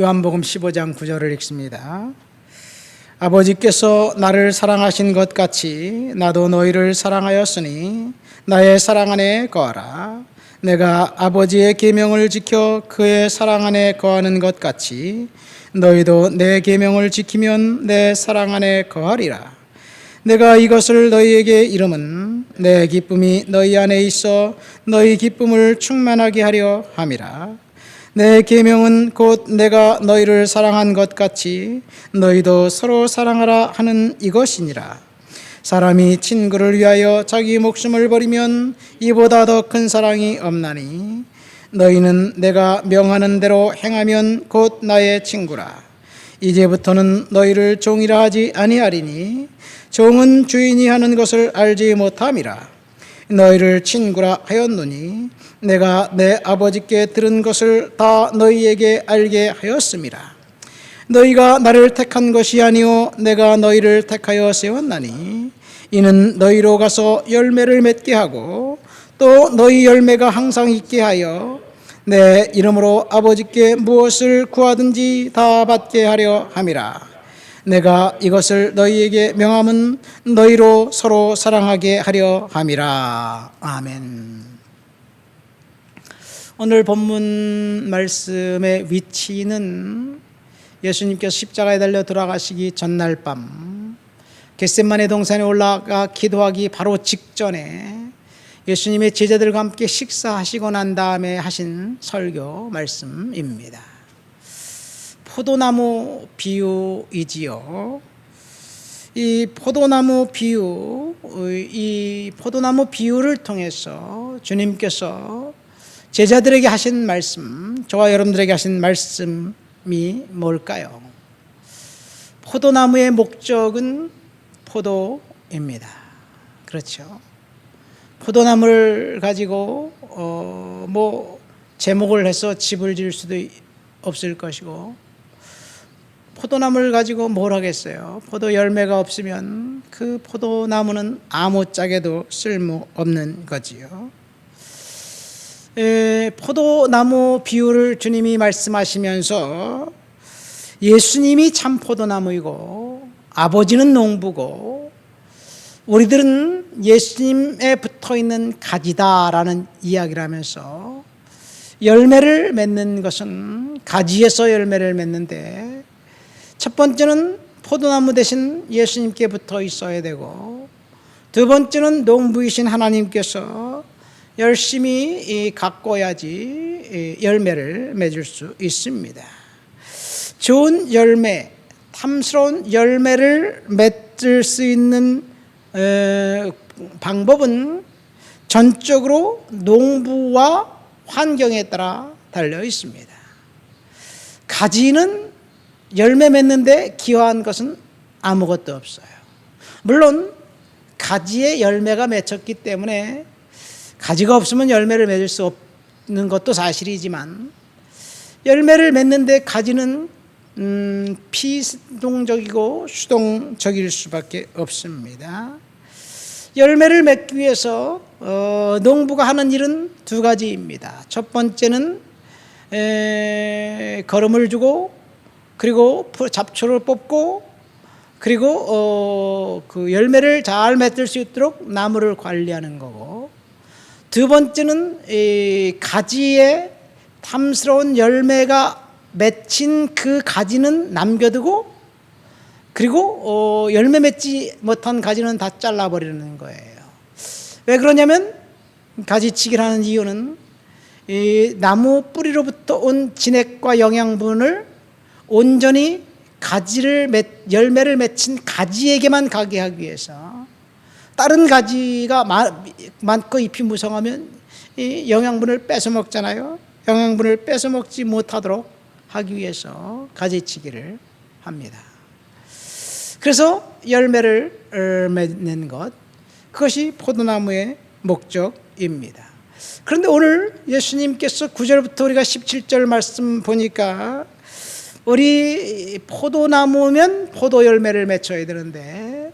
요한복음 15장 9절을 읽습니다. 아버지께서 나를 사랑하신 것 같이 나도 너희를 사랑하였으니 나의 사랑 안에 거하라. 내가 아버지의 계명을 지켜 그의 사랑 안에 거하는 것 같이 너희도 내 계명을 지키면 내 사랑 안에 거하리라. 내가 이것을 너희에게 이름은 내 기쁨이 너희 안에 있어 너희 기쁨을 충만하게 하려 함이라. 내 계명은 곧 내가 너희를 사랑한 것 같이 너희도 서로 사랑하라 하는 이것이니라. 사람이 친구를 위하여 자기 목숨을 버리면 이보다 더 큰 사랑이 없나니 너희는 내가 명하는 대로 행하면 곧 나의 친구라. 이제부터는 너희를 종이라 하지 아니하리니 종은 주인이 하는 것을 알지 못함이라. 너희를 친구라 하였노니 내가 내 아버지께 들은 것을 다 너희에게 알게 하였음이라. 너희가 나를 택한 것이 아니요 내가 너희를 택하여 세웠나니 이는 너희로 가서 열매를 맺게 하고 또 너희 열매가 항상 있게 하여 내 이름으로 아버지께 무엇을 구하든지 다 받게 하려 함이라. 내가 이것을 너희에게 명함은 너희로 서로 사랑하게 하려 함이라. 아멘. 오늘 본문 말씀의 위치는 예수님께서 십자가에 달려 돌아가시기 전날 밤 겟세마네 동산에 올라가 기도하기 바로 직전에 예수님의 제자들과 함께 식사하시고 난 다음에 하신 설교 말씀입니다. 포도나무 비유이지요. 이 포도나무 비유를 통해서 주님께서 제자들에게 하신 말씀, 저와 여러분들에게 하신 말씀이 뭘까요? 포도나무의 목적은 포도입니다. 그렇죠. 포도나무를 가지고 제목을 해서 집을 지을 수도 없을 것이고, 포도나무를 가지고 뭘 하겠어요? 포도 열매가 없으면 그 포도나무는 아무짝에도 쓸모없는 거지요. 포도나무 비유를 주님이 말씀하시면서 예수님이 참 포도나무이고 아버지는 농부고 우리들은 예수님에 붙어있는 가지다라는 이야기를 하면서 열매를 맺는 것은 가지에서 열매를 맺는데 첫 번째는 포도나무 대신 예수님께 붙어 있어야 되고 두 번째는 농부이신 하나님께서 열심히 가꿔야지 열매를 맺을 수 있습니다. 좋은 열매, 탐스러운 열매를 맺을 수 있는 방법은 전적으로 농부와 환경에 따라 달려 있습니다. 가지는 열매 맺는데 기여한 것은 아무것도 없어요. 물론 가지에 열매가 맺혔기 때문에 가지가 없으면 열매를 맺을 수 없는 것도 사실이지만 열매를 맺는데 가지는 피동적이고 수동적일 수밖에 없습니다. 열매를 맺기 위해서 농부가 하는 일은 두 가지입니다. 첫 번째는 거름을 주고 그리고 잡초를 뽑고 그리고 그 열매를 잘 맺을 수 있도록 나무를 관리하는 거고, 두 번째는 가지에 탐스러운 열매가 맺힌 그 가지는 남겨두고 그리고 열매 맺지 못한 가지는 다 잘라버리는 거예요. 왜 그러냐면 가지치기를 하는 이유는 이 나무 뿌리로부터 온 진액과 영양분을 온전히 열매를 맺힌 가지에게만 가게 하기 위해서, 다른 가지가 많고 잎이 무성하면 이 영양분을 뺏어 먹잖아요. 영양분을 뺏어 먹지 못하도록 하기 위해서 가지치기를 합니다. 그래서 열매를 맺는 것, 그것이 포도나무의 목적입니다. 그런데 오늘 예수님께서 9절부터 우리가 17절 말씀 보니까 우리 포도나무면 포도 열매를 맺어야 되는데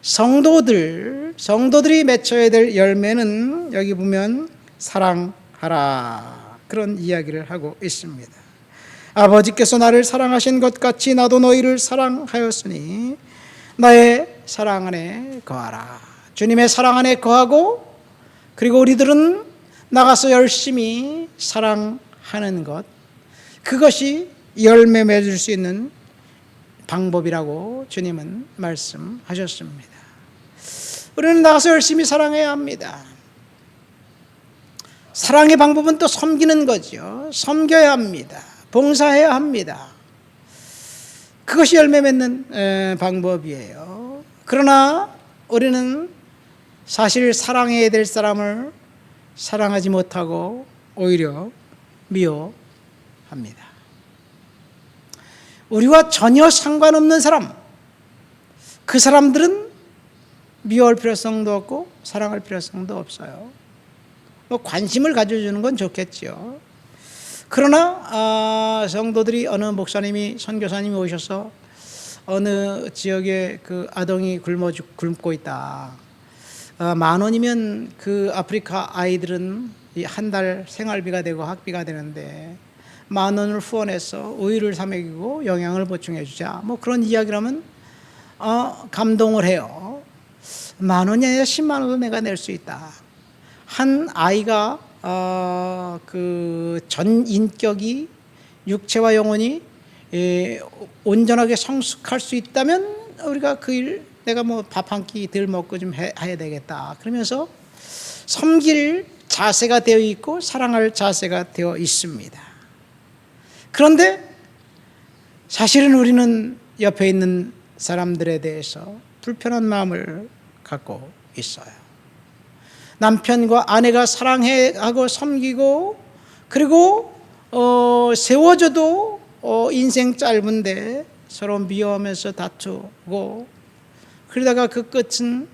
성도들이 맺어야 될 열매는 여기 보면 사랑하라, 그런 이야기를 하고 있습니다. 아버지께서 나를 사랑하신 것 같이 나도 너희를 사랑하였으니 나의 사랑 안에 거하라. 주님의 사랑 안에 거하고, 그리고 우리들은 나가서 열심히 사랑하는 것, 그것이 열매 맺을 수 있는 방법이라고 주님은 말씀하셨습니다. 우리는 나가서 열심히 사랑해야 합니다. 사랑의 방법은 또 섬기는 거죠. 섬겨야 합니다. 봉사해야 합니다. 그것이 열매 맺는 방법이에요. 그러나 우리는 사실 사랑해야 될 사람을 사랑하지 못하고 오히려 미워합니다. 우리와 전혀 상관없는 사람, 그 사람들은 미워할 필요성도 없고 사랑할 필요성도 없어요. 뭐 관심을 가져주는 건 좋겠죠. 그러나 성도들이, 어느 목사님이, 선교사님이 오셔서 어느 지역에 그 아동이 굶고 있다. 10,000원이면 그 아프리카 아이들은 한 달 생활비가 되고 학비가 되는데 10,000원을 후원해서 우유를 사 먹이고 영양을 보충해 주자. 뭐 그런 이야기라면 감동을 해요. 10,000원이 아니라 100,000원도 내가 낼 수 있다. 한 아이가 그 전 인격이, 육체와 영혼이 온전하게 성숙할 수 있다면 우리가 그 일, 내가 뭐 밥 한 끼 덜 먹고 좀 해야 되겠다. 그러면서 섬길 자세가 되어 있고 사랑할 자세가 되어 있습니다. 그런데 사실은 우리는 옆에 있는 사람들에 대해서 불편한 마음을 갖고 있어요. 남편과 아내가 사랑하고 섬기고, 그리고 세워줘도 인생 짧은데 서로 미워하면서 다투고, 그러다가 그 끝은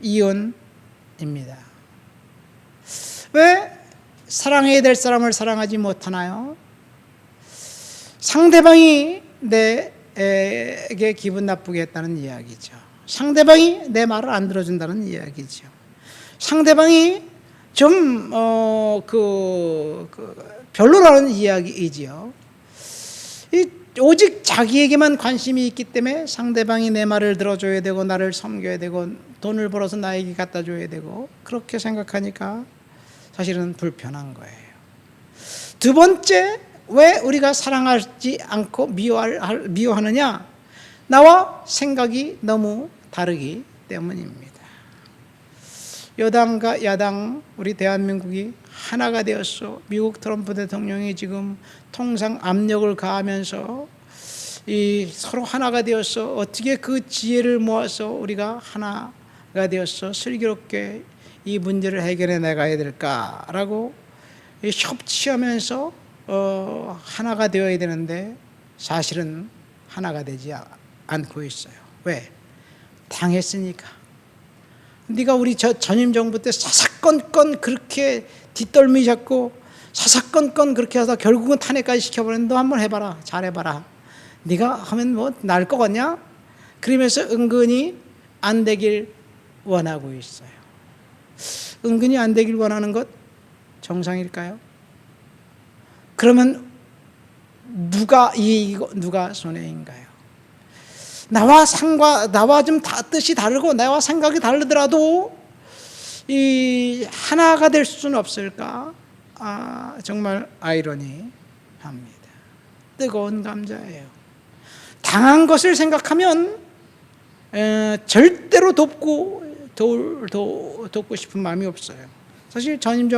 이혼입니다. 왜 사랑해야 될 사람을 사랑하지 못하나요? 상대방이 내게 기분 나쁘게 했다는 이야기죠. 상대방이 내 말을 안 들어준다는 이야기죠. 상대방이 좀 별로라는 이야기이지요. 오직 자기에게만 관심이 있기 때문에 상대방이 내 말을 들어줘야 되고 나를 섬겨야 되고 돈을 벌어서 나에게 갖다 줘야 되고, 그렇게 생각하니까 사실은 불편한 거예요. 두 번째, 왜 우리가 사랑하지 않고 미워하느냐? 나와 생각이 너무 다르기 때문입니다. 여당과 야당, 우리 대한민국이 하나가 되었어. 미국 트럼프 대통령이 지금 통상 압력을 가하면서 서로 하나가 되었어. 어떻게 그 지혜를 모아서 우리가 하나가 되었어 슬기롭게 이 문제를 해결해 나가야 될까라고 협치하면서 하나가 되어야 되는데 사실은 하나가 되지 않고 있어요. 왜? 당했으니까. 네가 우리 전임 정부 때 사사건건 그렇게 뒷덜미 잡고 사사건건 그렇게 하다 결국은 탄핵까지 시켜버렸는데 너 한번 해봐라. 잘해봐라. 네가 하면 뭐 날 것 같냐? 그러면서 은근히 안 되길 원하고 있어요. 은근히 안 되길 원하는 것 정상일까요? 그러면 누가 이익이고 누가 손해인가요? 나와 좀 뜻이 다르고 나와 생각이 다르더라도 이 하나가 될 수는 없을까? 정말 아이러니합니다. 뜨거운 감자예요. 당한 것을 생각하면 절대로 돕고 싶은 마음이 없어요. 사실 전임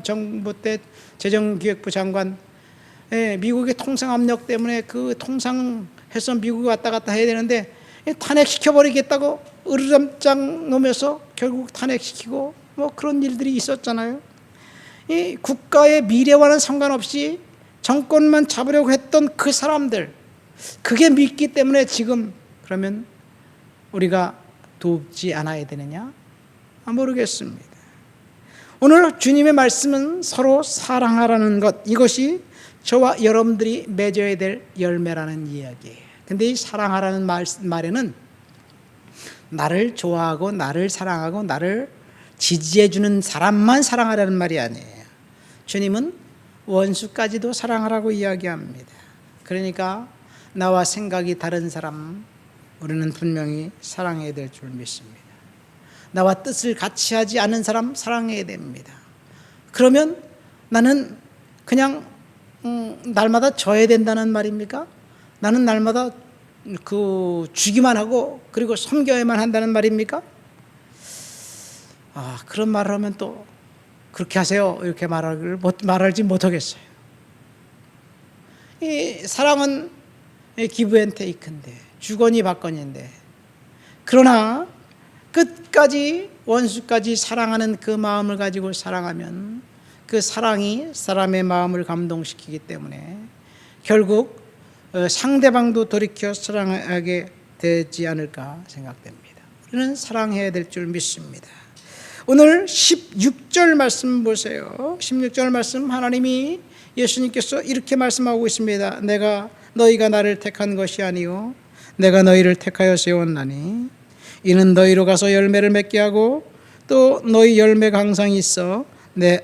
정부 때 재정기획부 장관, 미국의 통상 압력 때문에 그 통상해서 미국에 왔다 갔다 해야 되는데 탄핵시켜버리겠다고 으르렁장 놓으면서 결국 탄핵시키고 뭐 그런 일들이 있었잖아요. 이 국가의 미래와는 상관없이 정권만 잡으려고 했던 그 사람들, 그게 믿기 때문에 지금 그러면 우리가 돕지 않아야 되느냐? 모르겠습니다. 오늘 주님의 말씀은 서로 사랑하라는 것, 이것이 저와 여러분들이 맺어야 될 열매라는 이야기예요. 근데 이 사랑하라는 말에는 나를 좋아하고 나를 사랑하고 나를 지지해주는 사람만 사랑하라는 말이 아니에요. 주님은 원수까지도 사랑하라고 이야기합니다. 그러니까 나와 생각이 다른 사람 우리는 분명히 사랑해야 될 줄 믿습니다. 나와 뜻을 같이 하지 않은 사람 사랑해야 됩니다. 그러면 나는 그냥 날마다 져야 된다는 말입니까? 나는 날마다 주기만 하고 그리고 섬겨야만 한다는 말입니까? 그런 말을 하면 또 그렇게 하세요 이렇게 말하지 못하겠어요. 이 사랑은 기브 앤 테이크인데 주거니 받거니인데, 그러나 끝까지 원수까지 사랑하는 그 마음을 가지고 사랑하면 그 사랑이 사람의 마음을 감동시키기 때문에 결국 상대방도 돌이켜 사랑하게 되지 않을까 생각됩니다. 우리는 사랑해야 될 줄 믿습니다. 오늘 16절 말씀 보세요. 16절 말씀 하나님이 예수님께서 이렇게 말씀하고 있습니다. 너희가 나를 택한 것이 아니요 내가 너희를 택하여 세웠나니 이는 너희로 가서 열매를 맺게 하고 또 너희 열매가 항상 있어 내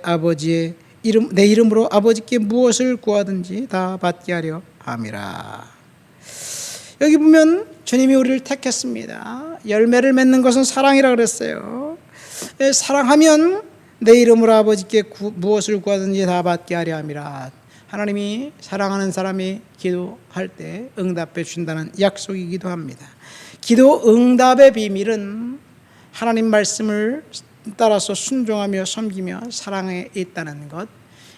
이름으로 아버지께 무엇을 구하든지 다 받게 하려 함이라. 여기 보면 주님이 우리를 택했습니다. 열매를 맺는 것은 사랑이라 그랬어요. 사랑하면 내 이름으로 아버지께 무엇을 구하든지 다 받게 하려 함이라. 하나님이 사랑하는 사람이 기도할 때 응답해 준다는 약속이기도 합니다. 기도 응답의 비밀은 하나님 말씀을 따라서 순종하며 섬기며 사랑에 있다는 것,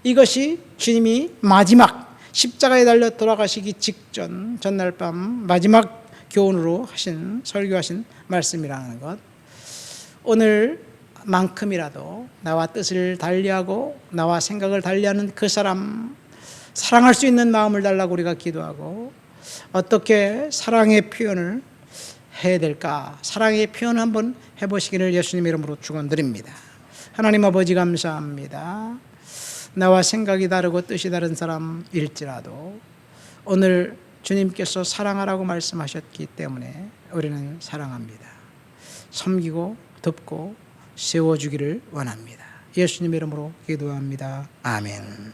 이것이 주님이 마지막 십자가에 달려 돌아가시기 직전 전날 밤 마지막 교훈으로 설교하신 말씀이라는 것, 오늘만큼이라도 나와 뜻을 달리하고 나와 생각을 달리하는 그 사람 사랑할 수 있는 마음을 달라고 우리가 기도하고, 어떻게 사랑의 표현을 해야 될까? 사랑의 표현 한번 해보시기를 예수님의 이름으로 축원드립니다. 하나님 아버지 감사합니다. 나와 생각이 다르고 뜻이 다른 사람일지라도 오늘 주님께서 사랑하라고 말씀하셨기 때문에 우리는 사랑합니다. 섬기고 돕고 세워주기를 원합니다. 예수님의 이름으로 기도합니다. 아멘.